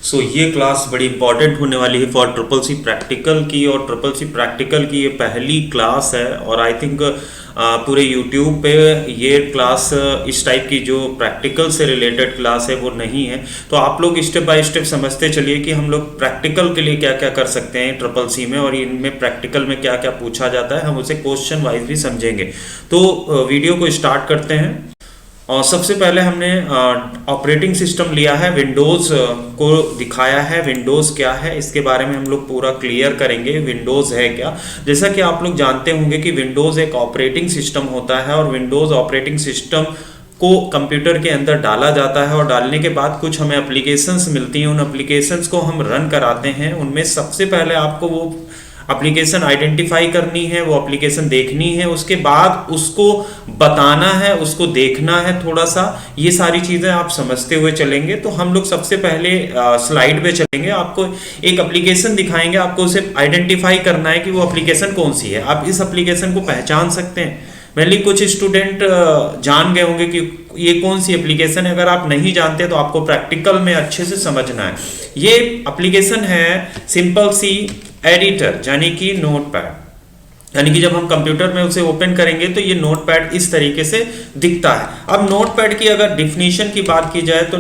ये क्लास बड़ी इंपॉर्टेंट होने वाली है फॉर ट्रिपल सी प्रैक्टिकल की, और ट्रिपल सी प्रैक्टिकल की ये पहली क्लास है। और आई थिंक पूरे यूट्यूब पे ये क्लास इस टाइप की जो प्रैक्टिकल से रिलेटेड क्लास है वो नहीं है। तो आप लोग स्टेप बाय स्टेप समझते चलिए कि हम लोग प्रैक्टिकल के लिए क्या क्या कर सकते हैं ट्रिपल सी में, और इनमें प्रैक्टिकल में क्या क्या पूछा जाता है, हम उसे क्वेश्चन वाइज भी समझेंगे। तो वीडियो को स्टार्ट करते हैं। और सबसे पहले हमने ऑपरेटिंग सिस्टम लिया है, विंडोज़ को दिखाया है। विंडोज़ क्या है इसके बारे में हम लोग पूरा क्लियर करेंगे, विंडोज़ है क्या। जैसा कि आप लोग जानते होंगे कि विंडोज़ एक ऑपरेटिंग सिस्टम होता है, और विंडोज़ ऑपरेटिंग सिस्टम को कंप्यूटर के अंदर डाला जाता है, और डालने के बाद कुछ हमें एप्लीकेशंस मिलती हैं। उन एप्लीकेशंस को हम रन कराते हैं। उनमें सबसे पहले आपको वो एप्लीकेशन आइडेंटिफाई करनी है, वो एप्लीकेशन देखनी है, उसके बाद उसको बताना है, उसको देखना है थोड़ा सा। ये सारी चीज़ें आप समझते हुए चलेंगे। तो हम लोग सबसे पहले स्लाइड पे चलेंगे, आपको एक एप्लीकेशन दिखाएंगे, आपको उसे आइडेंटिफाई करना है कि वो एप्लीकेशन कौन सी है। आप इस एप्लीकेशन को पहचान सकते हैं। मेनली कुछ स्टूडेंट जान गए होंगे कि ये कौन सी एप्लीकेशन है। अगर आप नहीं जानते तो आपको प्रैक्टिकल में अच्छे से समझना है। ये एप्लीकेशन है सिंपल सी एडिटर, यानी कि नोटपैड। यानी कि जब हम कंप्यूटर में उसे ओपन करेंगे तो ये नोटपैड इस तरीके से दिखता है। अब नोटपैड की अगर डिफिनीशन की बात की जाए तो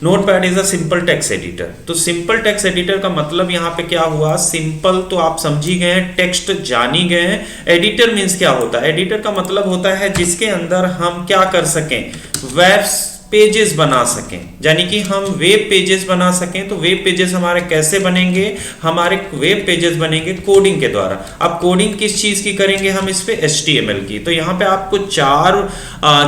notepad is a simple text editor. तो सिंपल टेक्स्ट एडिटर का मतलब यहाँ पे क्या हुआ, सिंपल तो आप समझी गए हैं, टेक्स्ट जानी गए हैं। एडिटर मीन्स क्या होता है, एडिटर का मतलब होता है जिसके अंदर हम क्या कर सकें, वेब पेजेस बना सकें, यानी कि हम वेब पेजेस बना सकें। तो वेब पेजेस हमारे कैसे बनेंगे, हमारे वेब पेजेस बनेंगे कोडिंग के द्वारा। अब कोडिंग किस चीज़ की करेंगे हम इस पे, HTML की। तो यहाँ पे आपको चार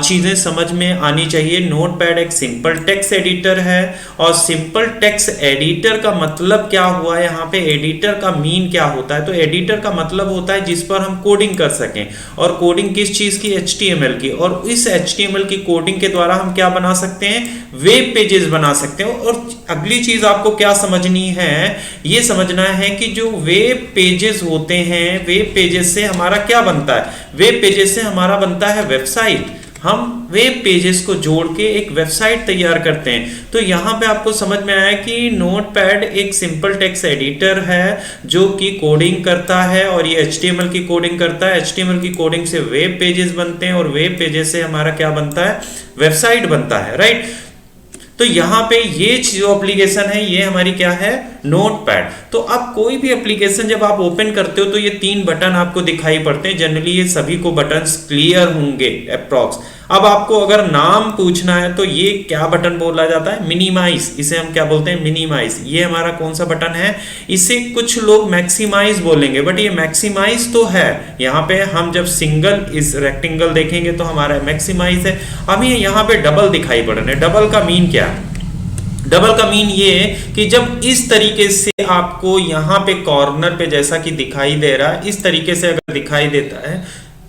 चीज़ें समझ में आनी चाहिए। नोटपैड एक सिंपल टेक्स्ट एडिटर है, और सिंपल टेक्स्ट एडिटर का मतलब क्या हुआ, यहाँ पे एडिटर का मीन क्या होता है। तो एडिटर का मतलब होता है जिस पर हम कोडिंग कर सकें, और कोडिंग किस चीज़ की, HTML की। और इस HTML की कोडिंग के द्वारा हम क्या बना सकते हैं, वेब पेजेस बना सकते हैं। और अगली चीज आपको क्या समझनी है, ये समझना है कि जो वेब पेजेस होते हैं, वेब पेजेस से हमारा क्या बनता है, वेब पेजेस से हमारा बनता है वेबसाइट। हम वेब पेजेस को जोड़ के एक वेबसाइट तैयार करते हैं। तो यहाँ पे आपको समझ में आया कि नोटपैड एक सिंपल टेक्स्ट एडिटर है जो कि कोडिंग करता है, और ये HTML की कोडिंग करता है। HTML की कोडिंग से वेब पेजेस बनते हैं, और वेब पेजेस से हमारा क्या बनता है, वेबसाइट बनता है, राइट। तो यहाँ पे ये जो एप्लीकेशन है ये हमारी क्या है, नोटपैड। तो अब कोई भी एप्लीकेशन जब आप ओपन करते हो तो ये तीन बटन आपको दिखाई पड़ते हैं। जनरली ये सभी को बटन्स क्लियर होंगे अप्रॉक्स। अब आपको अगर नाम पूछना है तो ये क्या बटन बोला जाता है, मिनिमाइज। इसे हम क्या बोलते हैं, मिनिमाइज। ये हमारा कौन सा बटन है, इसे कुछ लोग मैक्सिमाइज बोलेंगे, बट ये मैक्सिमाइज तो है। यहाँ पे हम जब सिंगल इस रेक्टेंगल देखेंगे तो हमारा मैक्सिमाइज है। अब ये यहाँ पे डबल दिखाई पड़ रहे हैं। डबल का मीन क्या है, डबल का मीन ये कि जब इस तरीके से आपको यहाँ पे कॉर्नर पे जैसा कि दिखाई दे रहा है, इस तरीके से अगर दिखाई देता है,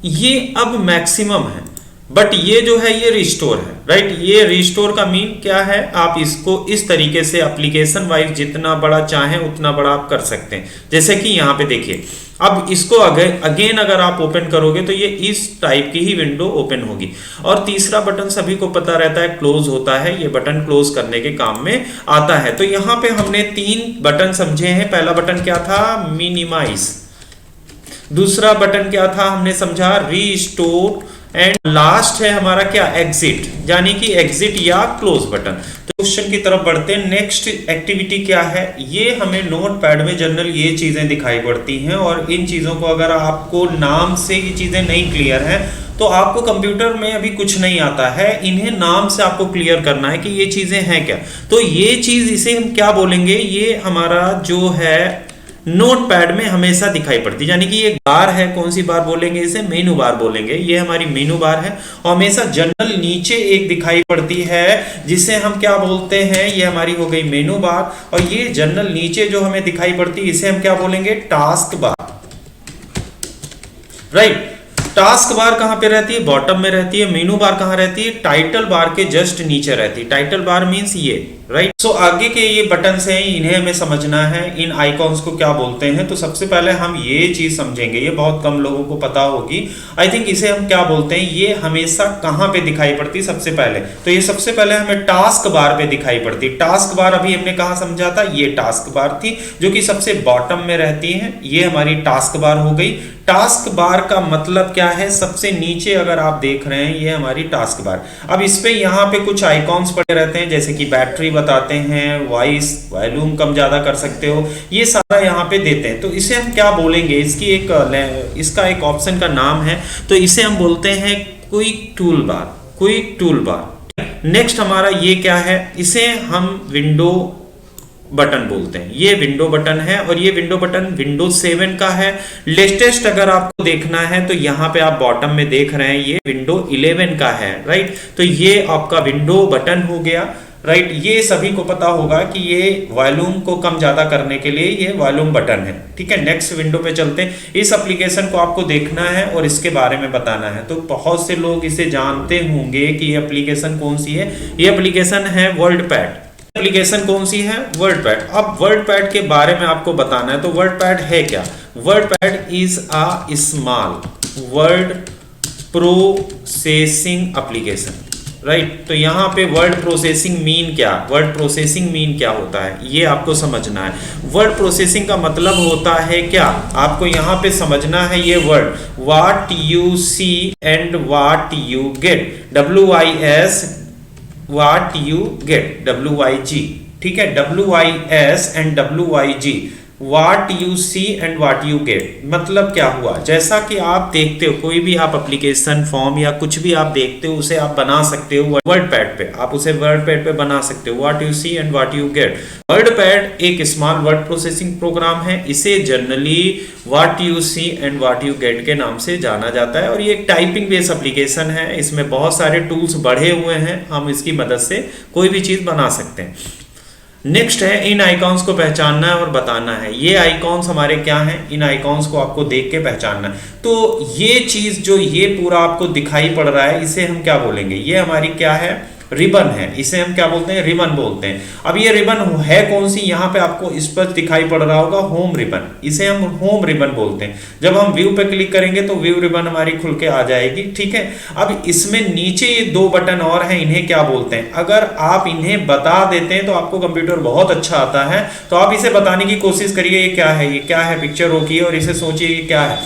ये अब मैक्सिमम है, बट ये जो है ये रिस्टोर है, राइट। ये रिस्टोर का मीन क्या है, आप इसको इस तरीके से एप्लीकेशन वाइज जितना बड़ा चाहें उतना बड़ा आप कर सकते हैं। जैसे कि यहाँ पे देखिए, अब इसको अगेन अगर आप ओपन करोगे तो ये इस टाइप की ही विंडो ओपन होगी। और तीसरा बटन सभी को पता रहता है, क्लोज होता है। ये बटन क्लोज करने के काम में आता है। तो यहाँ पे हमने तीन बटन समझे हैं। पहला बटन क्या था, मिनिमाइज। दूसरा बटन क्या था, हमने समझा रीस्टोर। एंड लास्ट है हमारा क्या, एग्जिट, यानी कि एग्जिट या क्लोज बटन। तो क्वेश्चन की तरफ बढ़ते हैं। नेक्स्ट एक्टिविटी क्या है, ये हमें नोटपैड में जनरल ये चीजें दिखाई पड़ती हैं, और इन चीजों को अगर आपको नाम से ये चीजें नहीं क्लियर है तो आपको कंप्यूटर में अभी कुछ नहीं आता है। इन्हें नाम से आपको क्लियर करना है कि ये चीजें हैं क्या। तो ये चीज, इसे हम क्या बोलेंगे, ये हमारा जो है नोटपैड में हमेशा दिखाई पड़ती है। यानी कि ये बार है, कौन सी बार बोलेंगे इसे, मेनू बार बोलेंगे। ये हमारी मेनू बार है, और हमेशा जनरल नीचे एक दिखाई पड़ती है जिसे हम क्या बोलते हैं, ये हमारी हो गई मेनू बार। और ये जनरल नीचे जो हमें दिखाई पड़ती है इसे हम क्या बोलेंगे, task bar, right. Task bar कहां पे रहती है, बॉटम में रहती है। मेनू बार कहां रहती है, टाइटल बार के जस्ट नीचे रहती है। टाइटल बार मींस ये राइट। सो आगे के ये बटन्स हैं, इन्हें हमें समझना है, इन आइकॉन्स को क्या बोलते हैं। तो सबसे पहले हम ये चीज समझेंगे, ये बहुत कम लोगों को पता होगी आई थिंक, इसे हम क्या बोलते हैं, ये हमेशा कहाँ पे दिखाई पड़ती है सबसे पहले। तो ये सबसे पहले हमें टास्क बार पे दिखाई पड़ती। टास्क बार अभी हमने कहाँ समझा था, ये टास्क बार थी जो कि सबसे बॉटम में रहती है, ये हमारी टास्क बार हो गई। टास्क बार का मतलब क्या है, सबसे नीचे अगर आप देख रहे हैं ये हमारी टास्क बार। अब इस पे यहाँ पे कुछ आइकॉन्स पड़े रहते हैं, जैसे कि बैटरी बताते हैं, वॉइस, वॉल्यूम कम ज्यादा कर सकते हो, ये सारा यहाँ पे देते हैं। तो इसे हम क्या बोलेंगे, इसका एक ऑप्शन का नाम है, तो इसे हम बोलते हैं quick tool bar, quick tool bar. Next हमारा ये क्या है, इसे हम विंडो बटन बोलते हैं। ये विंडो बटन है और ये विंडो बटन विंडोज 7 का है। लेटेस्ट अगर आपको देखना है तो यहाँ पे आप बॉटम में देख रहे हैं ये विंडो 11 का है, राइट। तो ये आपका विंडो बटन हो गया, राइट। ये सभी को पता होगा कि ये वॉल्यूम को कम ज्यादा करने के लिए ये वॉल्यूम बटन है, ठीक है। नेक्स्ट विंडो पे चलते हैं। इस एप्लीकेशन को आपको देखना है और इसके बारे में बताना है। तो बहुत से लोग इसे जानते होंगे कि ये एप्लीकेशन कौन सी है। ये एप्लीकेशन है वर्ड पैड। एप्लीकेशन कौन सी है, वर्ड पैड। अब वर्ड पैड के बारे में आपको बताना है। तो वर्ड पैड है क्या, word pad is a small word processing application, right. तो यहाँ पे वर्ड प्रोसेसिंग मीन क्या, वर्ड प्रोसेसिंग मीन क्या होता है ये आपको समझना है। वर्ड प्रोसेसिंग का मतलब होता है क्या, आपको यहाँ पे समझना है ये word, what you see and what you get, WIS what you get, WIG, ठीक है, WIS and WIG, what you see and what you get। मतलब क्या हुआ, जैसा कि आप देखते हो कोई भी आप एप्लीकेशन फॉर्म या कुछ भी आप देखते हो उसे आप बना सकते हो वर्ड पैड पे, आप उसे वर्ड पैड पे बना सकते हो, what you see and what you get। Word pad एक स्मॉल वर्ड प्रोसेसिंग प्रोग्राम है, इसे generally what you see and what you get के नाम से जाना जाता है। और ये एक टाइपिंग बेस्ड एप्लीकेशन है, इसमें बहुत सारे टूल्स बढ़े हुए हैं, हम इसकी मदद से कोई भी चीज बना सकते हैं। नेक्स्ट है इन आइकॉन्स को पहचानना है और बताना है। ये आइकॉन्स हमारे क्या हैं, इन आइकॉन्स को आपको देख के पहचानना है। तो ये चीज जो ये पूरा आपको दिखाई पड़ रहा है इसे हम क्या बोलेंगे, ये हमारी क्या है, रिबन है, इसे हम क्या बोलते हैं, रिबन बोलते हैं। अब ये रिबन है कौन सी, यहाँ पे आपको स्पष्ट दिखाई पड़ रहा होगा, होम रिबन, इसे हम होम रिबन बोलते हैं। जब हम व्यू पे क्लिक करेंगे तो व्यू रिबन हमारी खुल के आ जाएगी, ठीक है। अब इसमें नीचे ये दो बटन और हैं, इन्हें क्या बोलते हैं, अगर आप इन्हें बता देते हैं तो आपको कंप्यूटर बहुत अच्छा आता है। तो आप इसे बताने की कोशिश करिए, ये क्या है, ये क्या है, पिक्चर रोकिए और इसे सोचिए ये क्या है।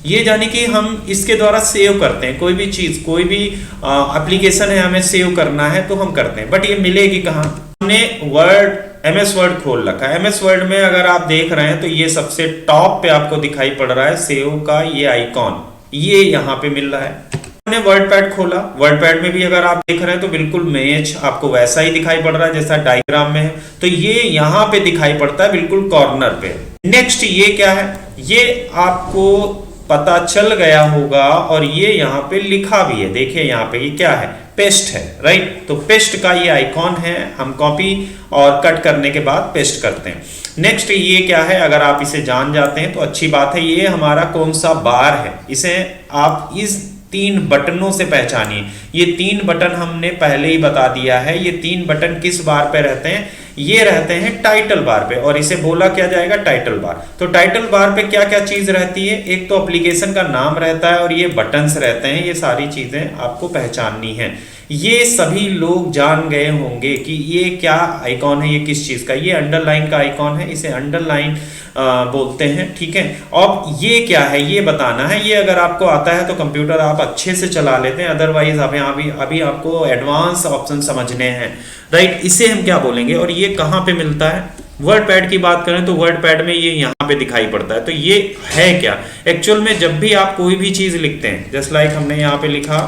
ये जानी कि हम इसके द्वारा सेव करते हैं कोई भी चीज, कोई भी एप्लीकेशन है हमें सेव करना है तो हम करते हैं, बट ये मिलेगी कहाँ, हमने वर्ड MS वर्ड खोल रखा है। MS वर्ड में अगर आप देख रहे हैं तो ये सबसे टॉप पे आपको दिखाई पड़ रहा है सेव का ये आइकॉन, ये यहाँ पे मिल रहा है। हमने वर्ड पैड खोला, वर्ड पैड में भी अगर आप देख रहे हैं तो बिल्कुल मैच आपको वैसा ही दिखाई पड़ रहा है जैसा डायग्राम में है। तो ये यहाँ पे दिखाई पड़ता है बिल्कुल कॉर्नर पे। नेक्स्ट ये क्या है, ये आपको पता चल गया होगा और ये यहाँ पे लिखा भी है, देखिए यहाँ पे ये क्या है, पेस्ट है, राइट। तो पेस्ट का ये आइकॉन है, हम कॉपी और कट करने के बाद पेस्ट करते हैं। नेक्स्ट ये क्या है, अगर आप इसे जान जाते हैं तो अच्छी बात है। ये हमारा कौन सा बार है, इसे आप इस 3 बटनों से पहचानिए। ये 3 बटन हमने पहले ही बता दिया है। ये 3 बटन किस बार पे रहते हैं, ये रहते हैं टाइटल बार पे, और इसे बोला क्या जाएगा, टाइटल बार। तो टाइटल बार पे क्या क्या चीज रहती है, एक तो एप्लीकेशन का नाम रहता है और ये बटन्स रहते हैं। ये सारी चीजें आपको पहचाननी है। ये सभी लोग जान गए होंगे कि ये क्या आइकॉन है, ये किस चीज का, ये अंडरलाइन का आइकॉन है, इसे अंडरलाइन बोलते हैं, ठीक है। अब ये क्या है ये बताना है। ये अगर आपको आता है तो कंप्यूटर आप अच्छे से चला लेते हैं, अदरवाइज अभी आपको एडवांस ऑप्शन समझने हैं, राइट। इसे हम क्या बोलेंगे और ये कहाँ पे मिलता है, वर्ड पैड की बात करें तो वर्ड पैड में ये यहाँ पे दिखाई पड़ता है। तो ये है क्या, एक्चुअल में जब भी आप कोई भी चीज लिखते हैं, जस्ट लाइक हमने यहाँ पे लिखा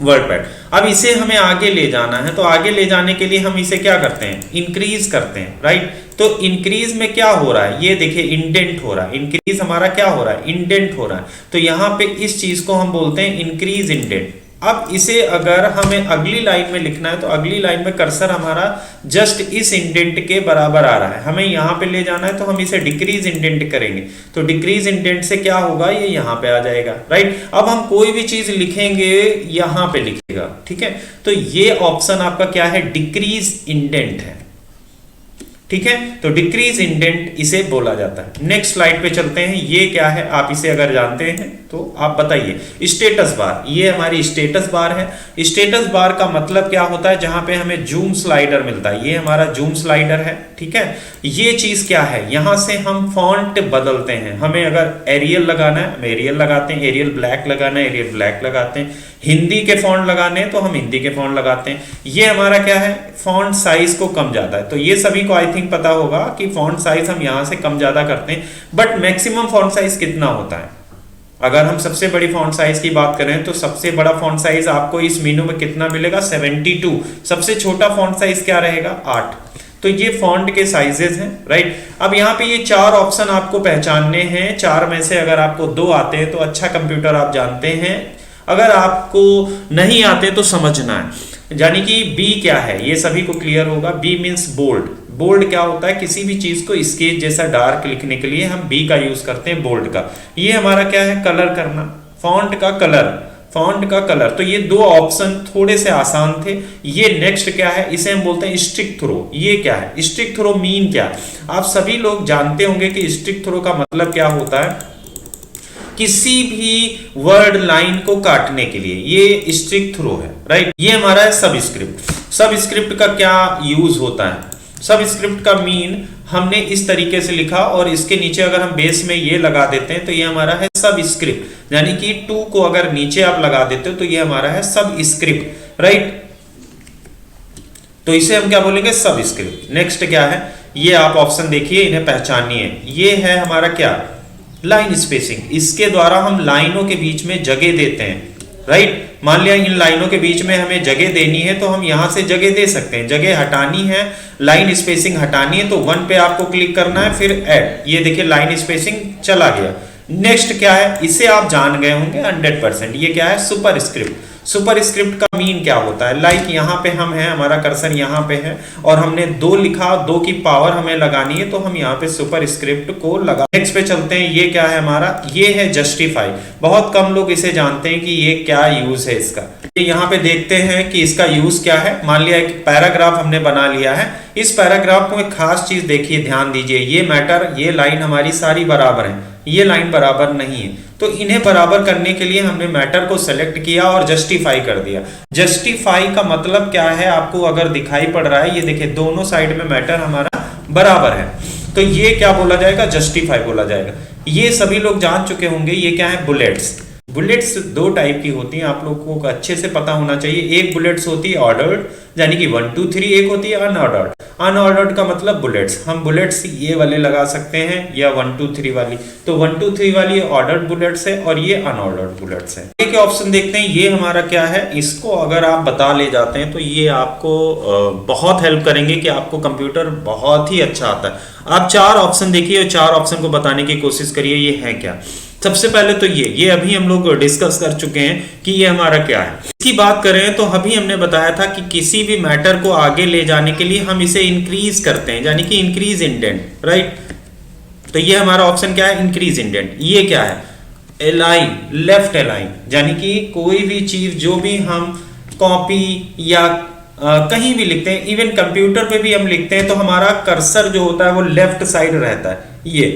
वर्ड पैड, अब इसे हमें आगे ले जाना है। तो आगे ले जाने के लिए हम इसे क्या करते हैं, इंक्रीज करते हैं, राइट। तो इंक्रीज में क्या हो रहा है, ये देखिए इंडेंट हो रहा है, इंक्रीज हमारा क्या हो रहा है, इंडेंट हो रहा है। तो यहाँ पे इस चीज को हम बोलते हैं इंक्रीज इंडेंट, अब इसे अगर हमें अगली लाइन में लिखना है तो अगली लाइन में कर्सर हमारा जस्ट इस इंडेंट के बराबर आ रहा है, हमें यहाँ पे ले जाना है तो हम इसे डिक्रीज इंडेंट करेंगे, तो डिक्रीज इंडेंट से क्या होगा, ये यहाँ पे आ जाएगा, राइट। अब हम कोई भी चीज लिखेंगे यहाँ पे लिखेगा, ठीक है। तो ये ऑप्शन आपका क्या है, डिक्रीज इंडेंट है, ठीक है। तो डिक्रीज इंडेंट इसे बोला जाता है। नेक्स्ट स्लाइड पे चलते हैं, ये क्या है आप इसे अगर जानते हैं तो आप बताइए। स्टेटस बार, ये हमारी स्टेटस बार है। स्टेटस बार का मतलब क्या होता है, जहां पे हमें जूम स्लाइडर मिलता है, ये हमारा जूम स्लाइडर है, ठीक है। ये चीज क्या है, यहां से हम फॉन्ट बदलते हैं, हमें अगर एरियल लगाना है हम एरियल लगाते हैं, एरियल ब्लैक लगाना है एरियल ब्लैक लगाते हैं, हिंदी के फॉन्ट लगाने हैं तो हम हिंदी के फॉन्ट लगाते हैं। ये हमारा क्या है, फॉन्ट साइज को कम ज्यादा है, तो ये सभी को आई थिंक पता होगा कि फॉन्ट साइज हम यहां से कम ज्यादा करते हैं, बट मैक्सिमम फॉन्ट साइज कितना होता है। अगर हम सबसे बड़ी फॉन्ट साइज की बात करें तो सबसे बड़ा फॉन्ट साइज आपको इस मेनू में कितना मिलेगा, 72। सबसे छोटा फॉन्ट साइज क्या रहेगा, 8। तो ये फॉन्ट के साइजेस हैं, राइट। अब यहाँ पे ये 4 ऑप्शन आपको पहचानने हैं, 4 में से अगर आपको 2 आते हैं तो अच्छा कंप्यूटर आप जानते हैं, अगर आपको नहीं आते तो समझना है। यानी कि बी क्या है, ये सभी को क्लियर होगा। B means bold. बोल्ड क्या होता है, किसी भी चीज को स्केच जैसा डार्क लिखने के लिए हम बी का यूज करते हैं, बोल्ड का। ये हमारा क्या है, कलर करना, फॉन्ट का कलर, फॉन्ट का कलर। तो ये 2 ऑप्शन थोड़े से आसान थे। ये नेक्स्ट क्या है, इसे हम बोलते हैं स्टिक थ्रो। ये क्या है, स्टिक थ्रो मीन क्या, आप सभी लोग जानते होंगे कि स्टिक थ्रो का मतलब क्या होता है, किसी भी वर्ड लाइन को काटने के लिए ये स्टिक थ्रो है, राइट। ये हमारा है सबस्क्रिप्ट। सबस्क्रिप्ट का क्या यूज होता है, सबस्क्रिप्ट का मीन हमने इस तरीके से लिखा और इसके नीचे अगर हम बेस में ये लगा देते हैं तो ये हमारा है सबस्क्रिप्ट, यानी कि 2 को अगर नीचे आप लगा देते हो तो ये हमारा है सबस्क्रिप्ट, राइट। तो इसे हम क्या बोलेंगे, सबस्क्रिप्ट। नेक्स्ट क्या है, ये आप ऑप्शन देखिए, इन्हें पहचानिए। ये है हमारा क्या, लाइन स्पेसिंग। इसके द्वारा हम लाइनों के बीच में जगह देते हैं, राइट। मान लिया इन लाइनों के बीच में हमें जगह देनी है तो हम यहां से जगह दे सकते हैं। जगह हटानी है, लाइन स्पेसिंग हटानी है तो 1 पे आपको क्लिक करना है, फिर ऐड। ये देखिए लाइन स्पेसिंग चला गया। नेक्स्ट क्या है, इसे आप जान गए होंगे 100%। ये क्या है, सुपर स्क्रिप्ट। सुपर स्क्रिप्ट का मीन क्या होता है, लाइक यहाँ पे हम हैं, हमारा कर्सर यहाँ पे है और हमने 2 लिखा, 2 की पावर हमें लगानी है तो हम यहाँ पे सुपर स्क्रिप्ट को लगा। नेक्स्ट पे चलते हैं, ये क्या है हमारा, ये है जस्टिफाई। बहुत कम लोग इसे जानते हैं कि ये क्या यूज है इसका। यहाँ पे देखते हैं कि इसका यूज क्या है। मान लिया एक पैराग्राफ हमने बना लिया है, इस पैराग्राफ को एक खास चीज देखिए, ध्यान दीजिए। ये मैटर, ये लाइन हमारी सारी बराबर है, ये लाइन बराबर नहीं है, तो इन्हें बराबर करने के लिए हमने मैटर को सेलेक्ट किया और जस्टिफाई कर दिया। जस्टिफाई का मतलब क्या है, आपको अगर दिखाई पड़ रहा है, ये देखिए दोनों साइड में मैटर हमारा बराबर है, तो ये क्या बोला जाएगा, जस्टिफाई बोला जाएगा। ये सभी लोग जान चुके होंगे, ये क्या है, बुलेट्स। बुलेट्स 2 टाइप की होती हैं, आप लोगों को अच्छे से पता होना चाहिए। एक बुलेट्स होती है ऑर्डर्ड, यानी कि 1 2 3, एक होती है अनऑर्डर्ड। अनऑर्डर्ड का मतलब बुलेट्स, हम बुलेट्स ये वाले लगा सकते हैं या 1 2 3 वाली। तो 1 2 3 वाली ऑर्डर्ड बुलेट्स है और ये अनऑर्डर्ड बुलेट्स है। एक ऑप्शन देखते हैं, ये हमारा क्या है, इसको अगर आप बता ले जाते हैं तो ये आपको बहुत हेल्प करेंगे कि आपको कंप्यूटर बहुत ही अच्छा आता है। आप 4 ऑप्शन देखिए और 4 ऑप्शन को बताने की कोशिश करिए, ये है क्या। सबसे पहले तो ये अभी हम लोग डिस्कस कर चुके हैं कि ये हमारा क्या है। इसकी बात करें तो अभी हमने बताया था कि किसी भी मैटर को आगे ले जाने के लिए हम इसे इंक्रीज करते हैं, यानी कि इंक्रीज इंडेंट, राइट। तो ये हमारा ऑप्शन क्या है, इंक्रीज इंडेंट। ये क्या है, अलाइन, लेफ्ट अलाइन, यानी कि कोई भी चीज जो भी हम कॉपी या कहीं भी लिखते हैं, इवन कंप्यूटर पे भी हम लिखते हैं तो हमारा कर्सर जो होता है वो लेफ्ट साइड रहता है। ये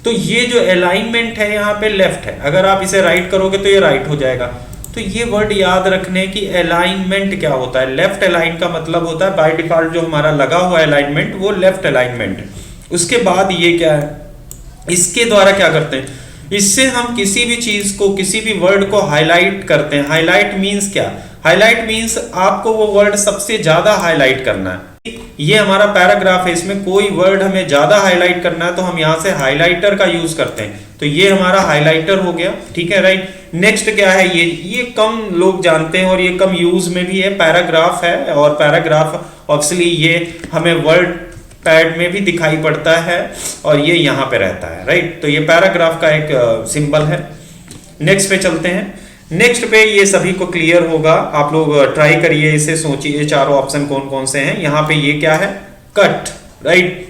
तो ये जो अलाइनमेंट है यहाँ पे लेफ्ट है, अगर आप इसे राइट करोगे तो ये राइट हो जाएगा। तो ये वर्ड याद रखने की, अलाइनमेंट क्या होता है, लेफ्ट अलाइन का मतलब होता है बाय डिफॉल्ट जो हमारा लगा हुआ अलाइनमेंट वो लेफ्ट अलाइनमेंट है। उसके बाद ये क्या है, इसके द्वारा क्या करते हैं, इससे हम किसी भी चीज को, किसी भी वर्ड को हाईलाइट करते हैं। हाईलाइट मीन्स क्या, हाईलाइट मीन्स आपको वो वर्ड सबसे ज्यादा हाईलाइट करना है। ये हमारा पैराग्राफ है, इसमें कोई वर्ड हमें ज्यादा हाईलाइट करना है तो हम यहाँ से हाईलाइटर का यूज करते हैं, तो ये हमारा हाईलाइटर हो गया, ठीक है, राइट। नेक्स्ट क्या है, ये कम लोग जानते हैं और ये कम यूज में भी है, पैराग्राफ है। और पैराग्राफ ऑब्वियसली ये हमें वर्ड पैड में भी दिखाई पड़ता है और ये यहाँ पे रहता है, राइट। तो ये पैराग्राफ का एक सिंबल है। नेक्स्ट पे चलते हैं। नेक्स्ट पे ये सभी को क्लियर होगा, आप लोग ट्राई करिए, इसे सोचिए चारों ऑप्शन कौन कौन से हैं। यहाँ पे ये क्या है, कट, राइट।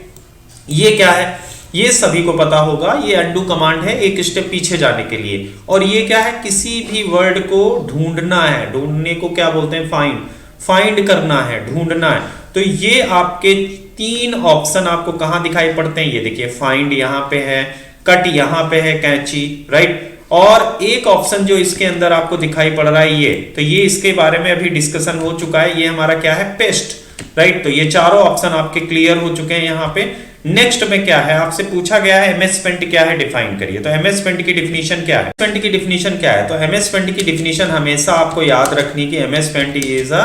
ये क्या है, ये सभी को पता होगा, ये अनडू कमांड है एक स्टेप पीछे जाने के लिए। और ये क्या है, किसी भी वर्ड को ढूंढना है, ढूंढने को क्या बोलते हैं, फाइंड, फाइंड करना है, ढूंढना है। तो ये आपके तीन ऑप्शन आपको कहां दिखाई पड़ते हैं, ये देखिए फाइंड यहाँ पे है, कट यहाँ पे है, कैची, राइट। और एक ऑप्शन जो इसके अंदर आपको दिखाई पड़ रहा है ये, तो ये इसके बारे में अभी डिस्कशन हो चुका है, ये हमारा क्या है, पेस्ट, राइट। तो ये चारों ऑप्शन आपके क्लियर हो चुके हैं यहाँ पे। नेक्स्ट में क्या है, आपसे पूछा गया है एमएस पेंट क्या है, डिफाइन करिए। तो एमएस पेंट की डिफिनीशन क्या है, पेंट की डिफिनीशन क्या है, तो एमएस पेंट की डिफिनीशन हमेशा आपको याद रखनी कि MS paint is a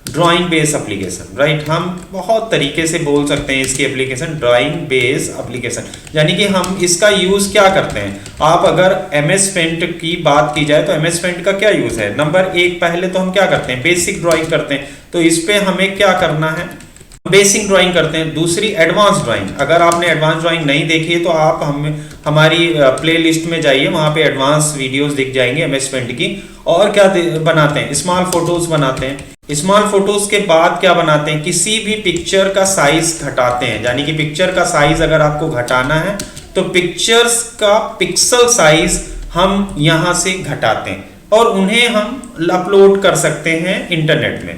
drawing base application, right. हम बहुत तरीके से बोल सकते हैं इसकी एप्लीकेशन, ड्राइंग बेस एप्लीकेशन, यानी कि हम इसका यूज क्या करते हैं। आप अगर एमएस पेंट की बात की जाए तो एमएस पेंट का क्या यूज है, नंबर एक, पहले तो हम क्या करते हैं, बेसिक ड्राइंग करते हैं। तो इस पे हमें क्या करना है, बेसिक ड्राइंग करते हैं। दूसरी एडवांस ड्राइंग, अगर आपने एडवांस ड्राइंग नहीं देखी है तो आप हमारी प्लेलिस्ट में जाइए, वहां पे एडवांस वीडियोस दिख जाएंगे एमएस पेंट की। और क्या बनाते हैं, स्मॉल फोटोज बनाते हैं। स्मॉल फोटोज के बाद क्या बनाते हैं, किसी भी पिक्चर का साइज घटाते हैं, यानी कि पिक्चर का साइज अगर आपको घटाना है तो पिक्चर्स का पिक्सल साइज हम यहां से घटाते हैं और उन्हें हम अपलोड कर सकते हैं इंटरनेट में।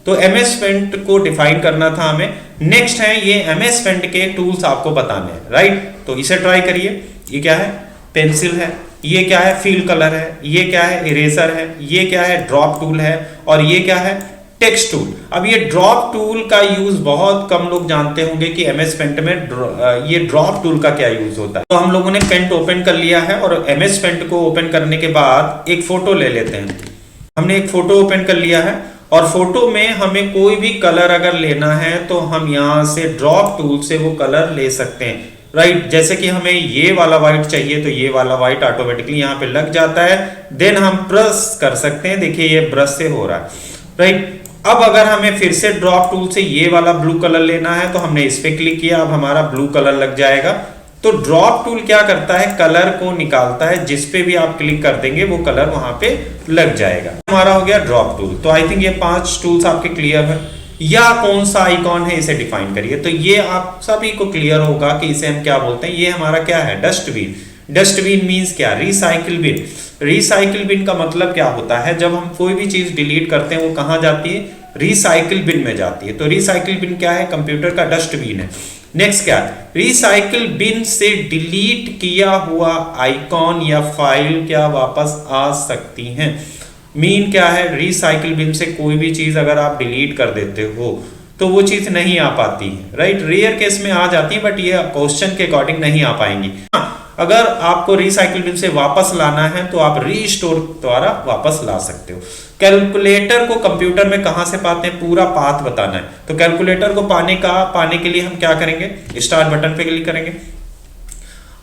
तो एमएस पेंट को डिफाइन करना था हमें। नेक्स्ट है ये एमएस पेंट के टूल्स आपको बताने हैं, राइट। तो इसे ट्राई करिए। ये क्या है, पेंसिल है, ये क्या है, फिल कलर है, ये क्या है, इरेजर है, ये क्या है, ड्रॉप टूल है, और ये क्या है, टेक्स्ट टूल। अब ये ड्रॉप टूल का यूज बहुत कम लोग जानते होंगे कि एमएस पेंट में ये ड्रॉप टूल का क्या यूज होता है। तो हम लोगों ने पेंट ओपन कर लिया है और एमएस पेंट को ओपन करने के बाद एक फोटो ले लेते हैं। हमने एक फोटो ओपन कर लिया है और फोटो में हमें कोई भी कलर अगर लेना है तो हम यहां से ड्रॉप टूल से वो कलर ले सकते हैं, राइट। जैसे कि हमें ये वाला व्हाइट चाहिए तो ये वाला व्हाइट ऑटोमेटिकली यहाँ पे लग जाता है। देन हम ब्रश कर सकते हैं, देखिए ये ब्रश से हो रहा है, राइट। अब अगर हमें फिर से ड्रॉप टूल से ये वाला ब्लू कलर लेना है तो हमने इस पे क्लिक किया, अब हमारा ब्लू कलर लग जाएगा। तो ड्रॉप टूल क्या करता है, कलर को निकालता है, जिस पे भी आप क्लिक कर देंगे वो कलर वहां पे लग जाएगा। हमारा हो गया ड्रॉप टूल। तो आई थिंक ये 5 टूल्स आपके क्लियर है। या कौन सा आइकॉन है इसे डिफाइन करिए। तो ये आप सभी को क्लियर होगा कि इसे हम क्या बोलते हैं। ये हमारा क्या है, डस्टबिन। डस्टबिन मींस क्या, रिसाइकिल बिन। रिसाइकिल बिन का मतलब क्या होता है, जब हम कोई भी चीज डिलीट करते हैं वो कहां जाती है, रिसाइकिल बिन में जाती है। तो रिसाइकिल बिन क्या है, कंप्यूटर का डस्टबिन है। नेक्स्ट क्या, रिसाइकिल बिन से डिलीट किया हुआ आइकॉन या फाइल क्या वापस आ सकती हैं। मीन क्या है, रिसाइकिल बिन से कोई भी चीज अगर आप डिलीट कर देते हो तो वो चीज नहीं आ पाती है, राइट। रेयर केस में आ जाती है बट ये क्वेश्चन के अकॉर्डिंग नहीं आ पाएंगी। अगर आपको रिसाइकिल बिन से वापस लाना है तो आप रीस्टोर द्वारा वापस ला सकते हो। कैलकुलेटर को कंप्यूटर में कहां से पाते हैं, पूरा पाथ बताना है। तो कैलकुलेटर को पाने के लिए हम क्या करेंगे, स्टार्ट बटन पे क्लिक करेंगे।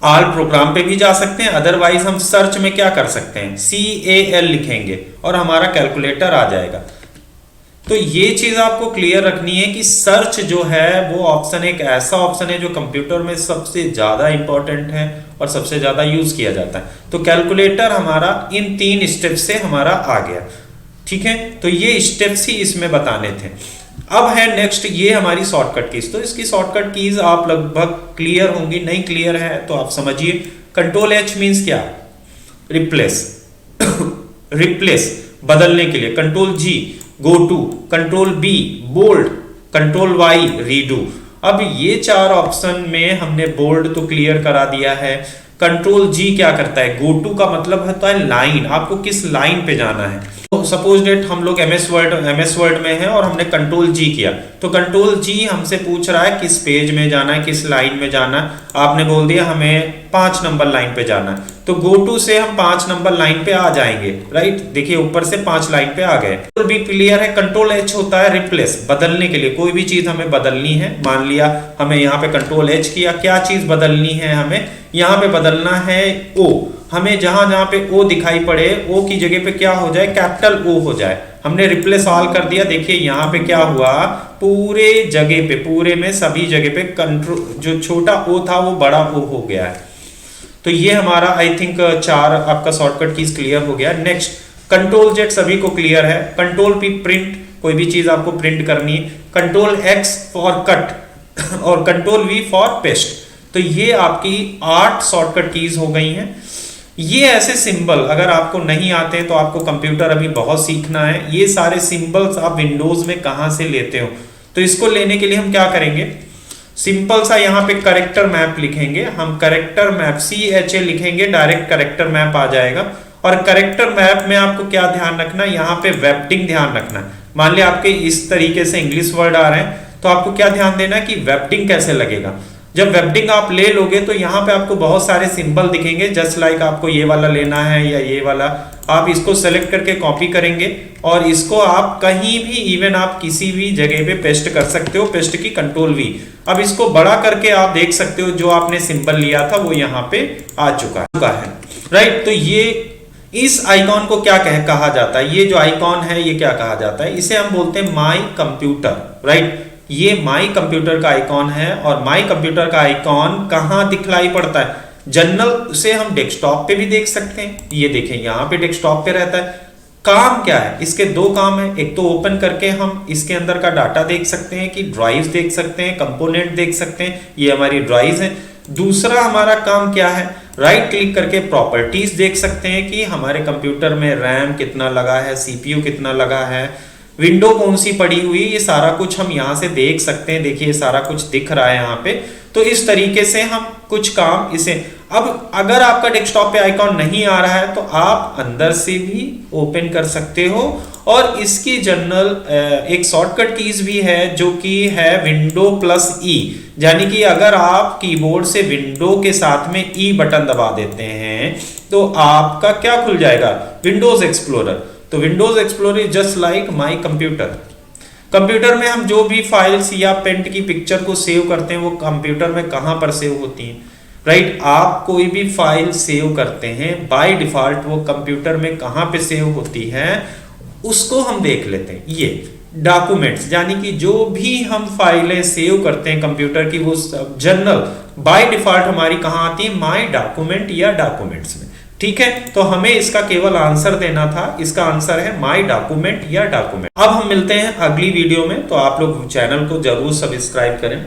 ऑल प्रोग्राम पे भी जा सकते हैं, अदरवाइज हम सर्च में क्या कर सकते हैं, CAL लिखेंगे और हमारा कैलकुलेटर आ जाएगा। तो ये चीज आपको क्लियर रखनी है कि सर्च जो है वो ऑप्शन एक ऐसा ऑप्शन है जो कंप्यूटर में सबसे ज्यादा इंपॉर्टेंट है और सबसे ज्यादा यूज किया जाता है। तो कैलकुलेटर हमारा इन 3 स्टेप से हमारा आ गया, ठीक है। तो ये स्टेप्स ही इसमें बताने थे। अब है नेक्स्ट ये हमारी शॉर्टकट कीज। तो इसकी शॉर्टकट कीज आप लगभग क्लियर होंगी, नहीं क्लियर है तो आप समझिए। कंट्रोल H मींस क्या, रिप्लेस रिप्लेस बदलने के लिए। Control G go to, control B bold, control Y redo. अब ये 4 ऑप्शन में हमने बोल्ड तो क्लियर करा दिया है। कंट्रोल G क्या करता है, गो टू का मतलब होता है लाइन, आपको किस लाइन पे जाना है। तो सपोज डेट हम लोग एमएस वर्ड में हैं और हमने कंट्रोल G किया तो कंट्रोल G हमसे पूछ रहा है किस पेज में जाना है, किस लाइन में जाना है। आपने बोल दिया हमें 5 नंबर लाइन पे जाना है तो गो टू से हम 5 नंबर लाइन पे आ जाएंगे, राइट। देखिए ऊपर से 5 लाइन पे आ गए। कंट्रोल B क्लियर है। कंट्रोल H होता है रिप्लेस, बदलने के लिए। कोई भी चीज हमें बदलनी है, मान लिया हमें यहाँ पे कंट्रोल H किया, क्या चीज बदलनी है, हमें यहाँ पे बदलना है O। हमें जहां जहां पे O दिखाई पड़े O की जगह पे क्या हो जाए, कैपिटल O हो जाए। हमने रिप्लेस ऑल कर दिया। देखिए यहाँ पे क्या हुआ, पूरे जगह पे, पूरे में सभी जगह पे कंट्रोल जो छोटा O था वो बड़ा O हो गया है। तो ये हमारा आई थिंक 4 आपका शॉर्टकट कीज क्लियर हो गया। नेक्स्ट कंट्रोल जेड सभी को क्लियर है, कंट्रोल पी प्रिंट, कोई भी चीज आपको प्रिंट करनी है, कंट्रोल एक्स फॉर कट और कंट्रोल वी फॉर पेस्ट। तो ये आपकी 8 शॉर्टकट कीज हो गई हैं। ये ऐसे सिंबल अगर आपको नहीं आते हैं तो आपको कंप्यूटर अभी बहुत सीखना है। ये सारे सिंबल्स आप विंडोज में कहां से लेते हो, तो इसको लेने के लिए हम क्या करेंगे, सिंपल सा यहाँ पे करेक्टर मैप लिखेंगे, हम करेक्टर मैप CHA लिखेंगे, डायरेक्ट करेक्टर मैप आ जाएगा। और करेक्टर मैप में आपको क्या ध्यान रखना, यहाँ पे वेप्टिंग ध्यान रखना। मान लिया आपके इस तरीके से इंग्लिश वर्ड आ रहे हैं तो आपको क्या ध्यान देना कि वेप्टिंग कैसे लगेगा। जब वेप्टिंग आप ले लोगे तो यहाँ पे आपको बहुत सारे सिंबल दिखेंगे, जस्ट लाइक आपको ये वाला लेना है या ये वाला, आप इसको सेलेक्ट करके कॉपी करेंगे और इसको आप कहीं भी, इवन आप किसी भी जगह पे पेस्ट कर सकते हो, पेस्ट की कंट्रोल V। अब इसको बड़ा करके आप देख सकते हो जो आपने सिंबल लिया था वो यहाँ पे आ चुका है, राइट। तो ये इस आइकॉन को क्या कहा जाता है, ये जो आइकॉन है ये क्या कहा जाता है, इसे हम बोलते हैं माई कंप्यूटर, राइट। ये माई कंप्यूटर का आइकॉन है और माई कंप्यूटर का आइकॉन कहां दिखलाई पड़ता है, जनरल से हम डेस्कटॉप पे भी देख सकते हैं। ये देखें यहाँ पे डेस्कटॉप पे रहता है। काम क्या है, इसके दो काम है, एक तो ओपन करके हम इसके अंदर का डाटा देख सकते हैं कि ड्राइव्स देख सकते हैं, कंपोनेंट देख सकते हैं, ये हमारी ड्राइव्स हैं। दूसरा हमारा काम क्या है, राइट क्लिक करके प्रॉपर्टीज देख सकते हैं कि हमारे कंप्यूटर में रैम कितना लगा है, CPU कितना लगा है, विंडो कौन सी पड़ी हुई, ये सारा कुछ हम यहाँ से देख सकते हैं। देखिए सारा कुछ दिख रहा है यहाँ पे। तो इस तरीके से हम कुछ काम इसे, अब अगर आपका डेस्कटॉप पे आइकॉन नहीं आ रहा है तो आप अंदर से भी ओपन कर सकते हो। और इसकी जनरल एक शॉर्टकट कीज भी है जो कि है विंडो प्लस E, यानी कि अगर आप कीबोर्ड से विंडो के साथ में E बटन दबा देते हैं तो आपका क्या खुल जाएगा, विंडोज एक्सप्लोरर। तो Windows explorer is just like my computer. Computer में हम जो भी फाइल्स या पेंट की पिक्चर को सेव करते हैं वो कंप्यूटर में कहां पर सेव होती हैं, राइट। आप कोई भी फाइल सेव करते हैं बाय डिफॉल्ट वो कंप्यूटर में कहां पे सेव होती है उसको हम देख लेते हैं। ये डॉक्यूमेंट्स, यानी कि जो भी हम फाइलें सेव करते हैं कंप्यूटर की वो जनरल बाय डिफॉल्ट हमारी कहां आती है, माय डॉक्यूमेंट या डॉक्यूमेंट्स में, ठीक है। तो हमें इसका केवल आंसर देना था, इसका आंसर है माय डॉक्यूमेंट या डॉक्यूमेंट। अब हम मिलते हैं अगली वीडियो में, तो आप लोग चैनल को जरूर सब्सक्राइब करें।